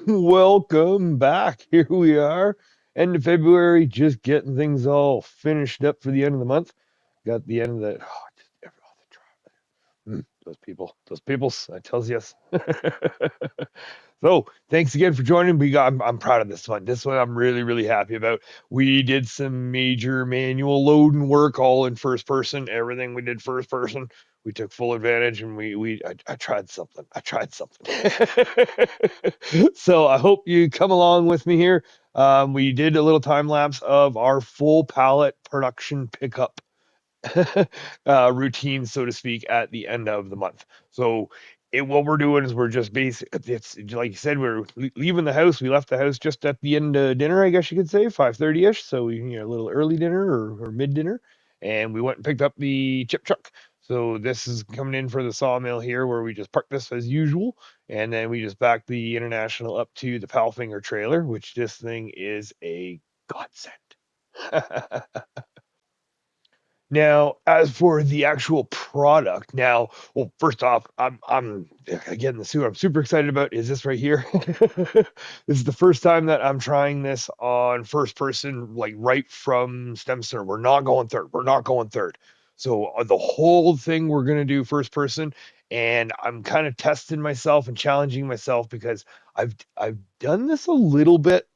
Welcome back. Here we are, end of February, just getting things all finished up for the end of the month. Got the end of the just all the those peoples. I tells you. So thanks again for joining. I'm proud of this one. This one I'm really happy about. We did some major manual loading work, all in first person. Everything we did first person. We took full advantage, and I tried something. I tried something. So I hope you come along with me here. We did a little time lapse of our full pallet production pickup routine, so to speak, at the end of the month. So what we're doing is we're just it's like you said, we're leaving the house. We left the house just at the end of dinner, I guess you could say, 5:30 ish. So a little early dinner or mid dinner, and we went and picked up the chip truck. So this is coming in for the sawmill here, where we just park this as usual, and then we just back the International up to the Palfinger trailer, which this thing is a godsend. Now, as for the actual product, well, first off, I'm again I'm super excited about is this right here. This is the first time that I'm trying this on first person, like right from stem center. We're not going third. We're not going third. So the whole thing we're gonna do first person, and I'm kind of testing myself and challenging myself because I've done this a little bit.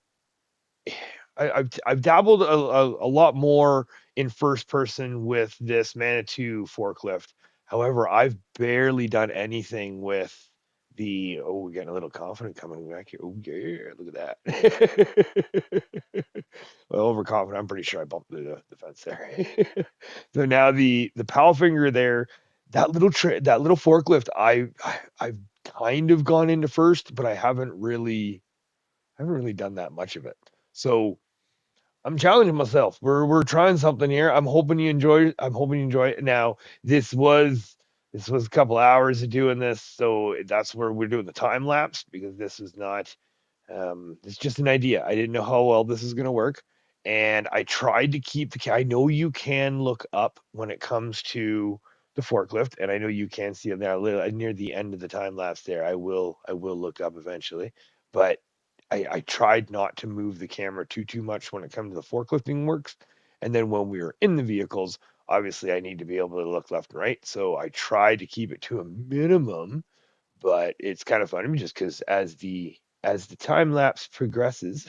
I've dabbled a lot more in first person with this Manitou forklift. However, I've barely done anything with we're getting a little confident coming back here. Oh yeah, look at that. Well, overconfident. I'm pretty sure I bumped the fence there. So now the Palfinger there, that little forklift, I've kind of gone into first, but I haven't really done that much of it. So I'm challenging myself. We're trying something here. I'm hoping you enjoy it. Now, this was a couple hours of doing this, so that's where we're doing the time lapse, because this is not it's just an idea. I didn't know how well this is gonna work. And I tried to keep I know you can look up when it comes to the forklift, and I know you can see it now near the end of the time lapse there. I will look up eventually, but I tried not to move the camera too much when it comes to the forklifting works. And then when we were in the vehicles, obviously I need to be able to look left and right. So I tried to keep it to a minimum, but it's kind of funny just because as the time lapse progresses,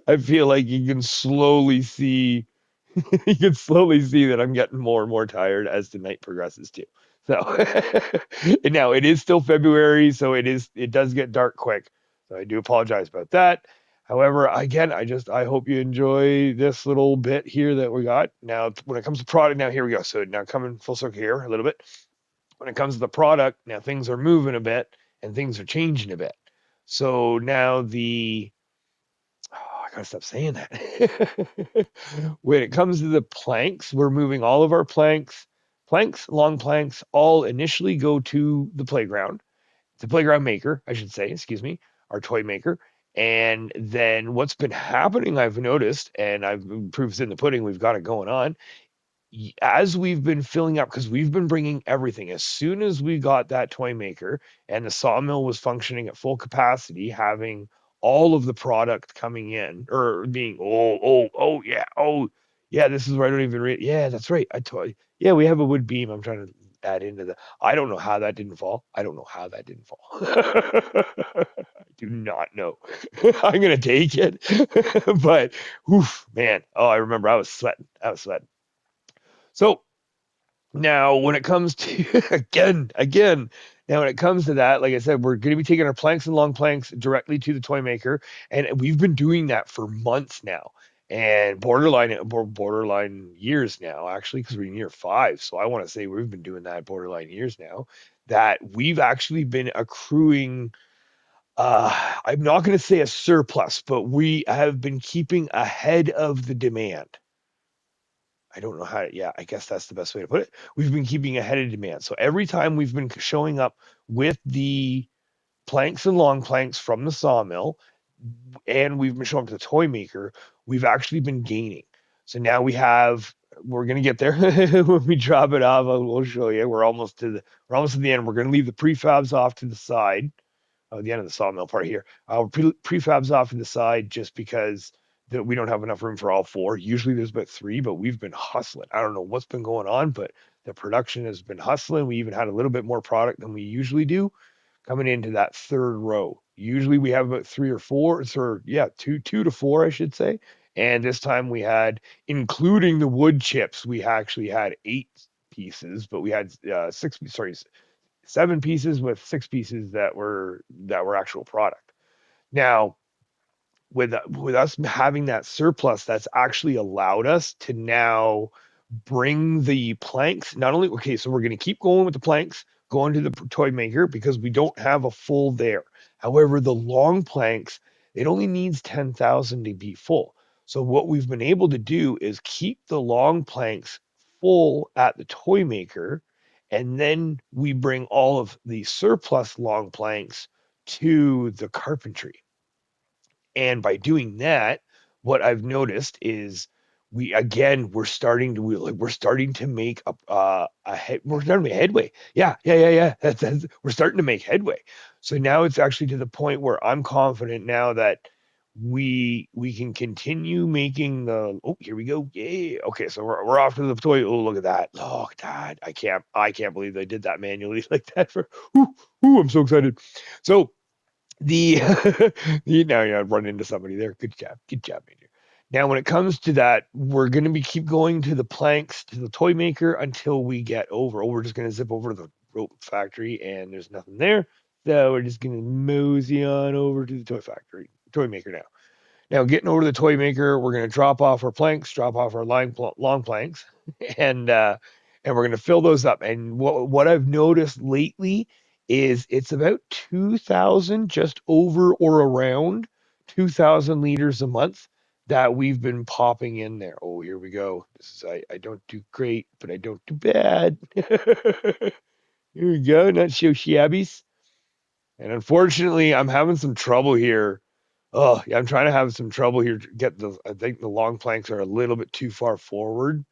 I feel like you can slowly see that I'm getting more and more tired as the night progresses too. So and now it is still February, so it does get dark quick. So I do apologize about that. However, again, I hope you enjoy this little bit here that we got. Now, when it comes to product, now here we go. So now coming full circle here a little bit. When it comes to the product, now things are moving a bit and things are changing a bit. So now I gotta stop saying that. When it comes to the planks, we're moving all of our long planks, all initially go to the playground maker, I should say, excuse me, our toy maker. And then what's been happening, I've noticed, and I've proofs in the pudding, we've got it going on. As we've been filling up, because we've been bringing everything, as soon as we got that toy maker and the sawmill was functioning at full capacity, having all of the product coming in or being, yeah, this is where I don't even read. Yeah, that's right. Yeah, we have a wood beam. I'm trying to add into the. I don't know how that didn't fall. I don't know how that didn't fall. I do not know. I'm gonna take it, but oof, man. Oh, I remember I was sweating. So now, when it comes to again, now when it comes to that, like I said, we're going to be taking our planks and long planks directly to the toy maker, and we've been doing that for months now, and borderline years now, actually, because we're in year 5. So I want to say we've been doing that borderline years now. That we've actually been accruing. I'm not going to say a surplus, but we have been keeping ahead of the demand. I don't know how, yeah, I guess that's the best way to put it. We've been keeping ahead of demand. So every time we've been showing up with the planks and long planks from the sawmill, and we've been showing up to the toy maker, we've actually been gaining. So now we're going to get there when we drop it off. We'll show you. We're almost to the end. We're going to leave the prefabs off to the side. the end of the sawmill part here. Prefabs off to the side just because that we don't have enough room for all four. Usually there's about three, but we've been hustling. I don't know what's been going on, but the production has been hustling. We even had a little bit more product than we usually do coming into that third row. Usually we have about three or four, or yeah, two to four, I should say. And this time we had, including the wood chips, we actually had 8 pieces, but we had seven pieces with 6 pieces that were actual product. Now, with us having that surplus, that's actually allowed us to now bring the planks. Not only okay, so we're going to keep going with the planks, going to the toy maker because we don't have a full there. However, the long planks, it only needs 10,000 to be full. So what we've been able to do is keep the long planks full at the toy maker, and then we bring all of the surplus long planks to the carpentry. And by doing that, what I've noticed is we're starting to make we're starting to make headway. Yeah. We're starting to make headway. So now it's actually to the point where I'm confident now that we can continue making the. Oh, here we go. Yeah. Okay, so we're off to the toy. Oh, look at that. Look at that. I can't believe they did that manually like that. I'm so excited. So the now you run into somebody there. Good job, Major. Now, when it comes to that, we're going to be keep going to the planks to the toy maker until we get over. Oh, we're just going to zip over to the rope factory, and there's nothing there. So we're just going to mosey on over to the toy maker now. Now, getting over to the toy maker, we're going to drop off our planks, drop off our long planks, and we're going to fill those up. And what I've noticed lately is it's about 2,000, just over or around 2,000 liters a month that we've been popping in there. Oh, here we go. This is I don't do great, but I don't do bad. Here we go. Not so shabby. And unfortunately, I'm having some trouble here. Oh, yeah, I'm trying to have some trouble here to get I think the long planks are a little bit too far forward.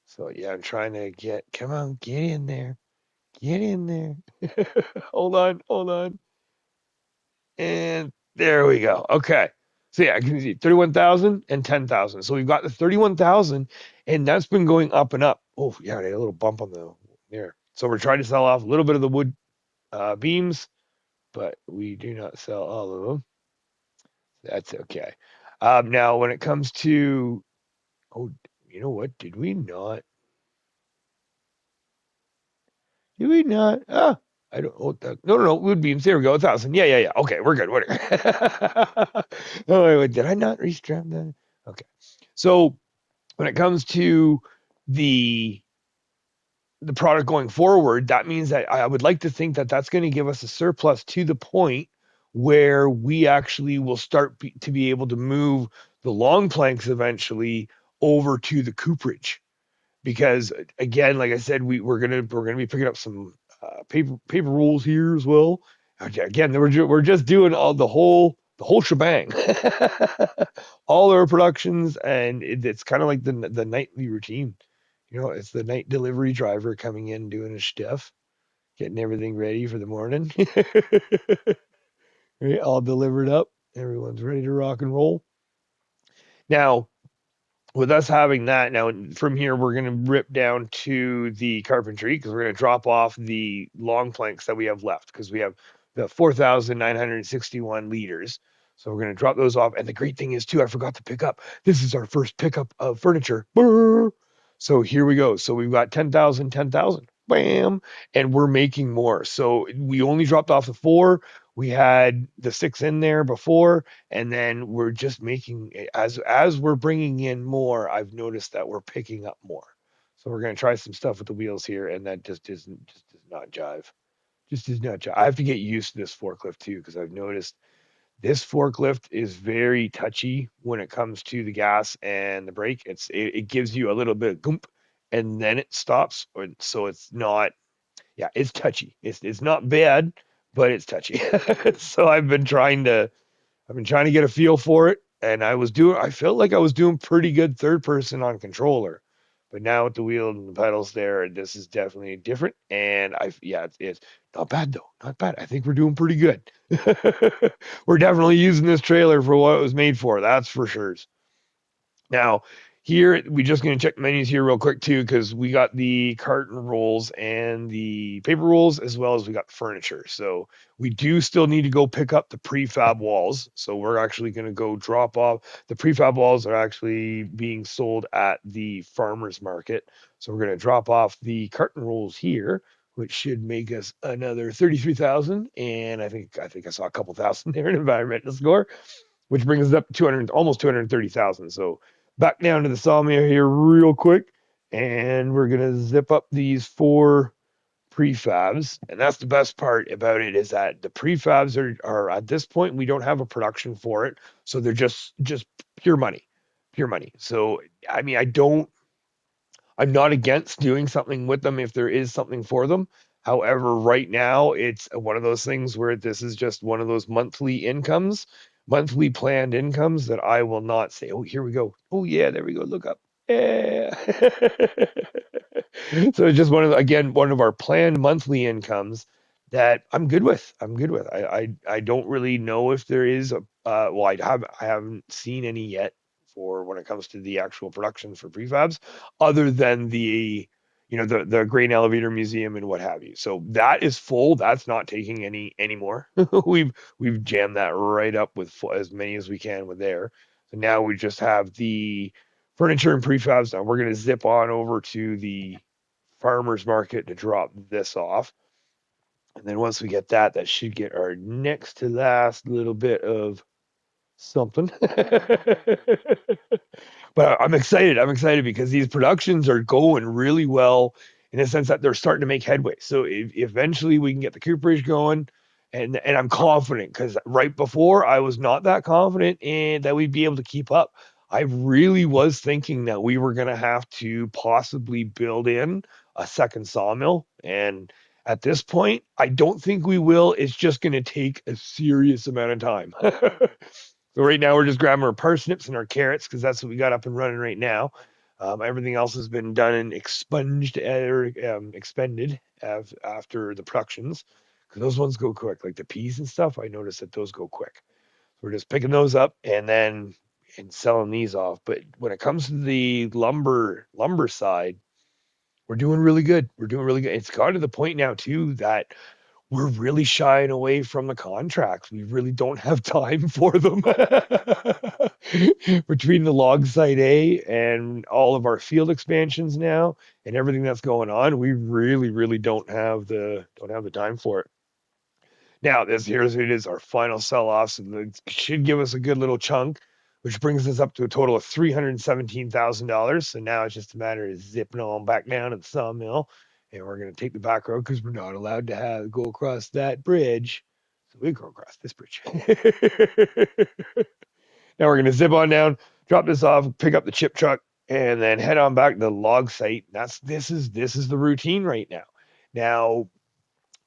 So yeah, I'm trying to come on, get in there. Get in there. Hold on. And there we go. Okay. So yeah, I can see 31,000 and 10,000. So we've got the 31,000 and that's been going up and up. Oh yeah, they had a little bump on the there. So we're trying to sell off a little bit of the wood beams, but we do not sell all of them. That's okay. Now, when it comes to, oh, you know what? Did we not? Did we not? Ah, I don't. Oh, no. Wood beams. There we go. 1,000. Yeah. Okay, we're good. Oh, wait, did I not restrap that? Okay. So when it comes to the the product going forward, that means that I would like to think that that's going to give us a surplus to the point where we actually will to be able to move the long planks eventually over to the cooperage. Because again, like I said, we're gonna be picking up some paper rolls here as well. Again, we're just doing the whole shebang, all our productions, and it's kind of like the nightly routine. It's the night delivery driver coming in doing his stuff, getting everything ready for the morning. Right, all delivered up. Everyone's ready to rock and roll. Now, with us having that, now from here, we're going to rip down to the carpentry because we're going to drop off the long planks that we have left because we have the 4,961 liters. So we're going to drop those off. And the great thing is, too, I forgot to pick up. This is our first pickup of furniture. Brr. So here we go. So we've got 10,000, 10,000. Bam. And we're making more. So we only dropped off the 4. We had the 6 in there before, and then we're just making as we're bringing in more. I've noticed that we're picking up more. So we're going to try some stuff with the wheels here, and that just does not jive. Just does not jive. I have to get used to this forklift too because I've noticed this forklift is very touchy when it comes to the gas and the brake. It gives you a little bit of goomp, and then it stops. So it's not. Yeah, it's touchy. It's not bad, but it's touchy. So I've been trying to get a feel for it, and I felt like I was doing pretty good third person on controller, but now with the wheel and the pedals there, this is definitely different. And yeah, it's Not bad though. Not bad. I think we're doing pretty good. We're definitely using this trailer for what it was made for. That's for sure. Now, here we just going to check the menus here real quick too, because we got the carton rolls and the paper rolls as well as we got the furniture. So we do still need to go pick up the prefab walls. So we're actually going to go drop off the prefab walls are actually being sold at the farmers market. So we're going to drop off the carton rolls here, which should make us another 33,000. And I think I saw a couple thousand there in environmental score, which brings us up to 200, almost 230,000. So back down to the sawmill here real quick, and we're gonna zip up these 4 prefabs. And that's the best part about it, is that the prefabs are at this point we don't have a production for it, so they're just pure money, pure money. So I mean, I'm not against doing something with them if there is something for them. However, right now it's one of those things where this is just one of those monthly incomes, monthly planned incomes that I will not say, oh, here we go. Oh, yeah, there we go. Look up. Yeah. So it's just again, one of our planned monthly incomes that I'm good with. I'm good with. I don't really know if there is well, I haven't seen any yet for when it comes to the actual production for prefabs, other than the grain elevator museum and what have you. So that is full. That's not taking any anymore. We've jammed that right up with as many as we can with there. So now we just have the furniture and prefabs. Now we're gonna zip on over to the farmers market to drop this off. And then once we get that, that should get our next to last little bit of something. But I'm excited. I'm excited because these productions are going really well in the sense that they're starting to make headway. So eventually we can get the cooperage going, and I'm confident because right before I was not that confident in that we'd be able to keep up. I really was thinking that we were going to have to possibly build in a second sawmill, and at this point, I don't think we will. It's just going to take a serious amount of time. So right now we're just grabbing our parsnips and our carrots because that's what we got up and running right now. Everything else has been done and expunged or expended after the productions, because those ones go quick. Like the peas and stuff, I noticed that those go quick. So we're just picking those up and selling these off. But when it comes to the lumber side, we're doing really good. We're doing really good. It's got to the point now too that we're really shying away from the contracts. We really don't have time for them. Between the log site A and all of our field expansions now and everything that's going on, we really don't have the time for it. Now, here's it is, our final sell-offs, and it should give us a good little chunk, which brings us up to a total of $317,000. So now it's just a matter of zipping on back down to the sawmill, and we're going to take the back road because we're not allowed to go across that bridge. So we go across this bridge. Now we're going to zip on down, drop this off, pick up the chip truck, and then head on back to the log site. This is the routine right now. Now,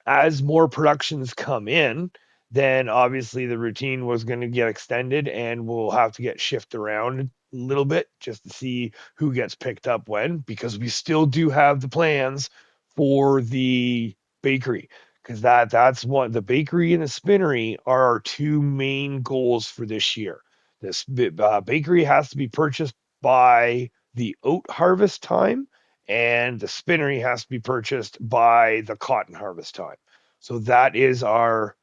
as more productions come in, then obviously the routine was going to get extended and we'll have to get shift around a little bit just to see who gets picked up when, because we still do have the plans for the bakery, because that's one. The bakery and the spinnery are our 2 main goals for this year. This bakery has to be purchased by the oat harvest time, and the spinnery has to be purchased by the cotton harvest time. So that is our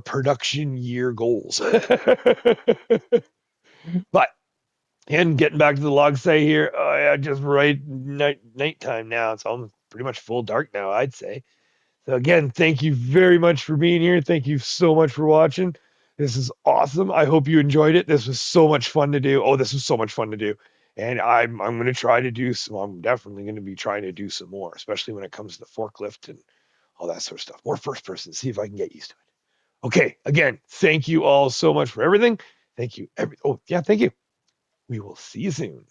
production year goals. But and getting back to the log site here, oh yeah, just right nighttime now. It's almost pretty much full dark now, I'd say. So again, thank you very much for being here. Thank you so much for watching. This is awesome. I hope you enjoyed it. This was so much fun to do. Oh, this was so much fun to do. And I'm going to try to do some. I'm definitely going to be trying to do some more, especially when it comes to the forklift and all that sort of stuff. More first person. See if I can get used to it. Okay. Again, thank you all so much for everything. Thank you. Oh yeah, thank you. We will see you soon.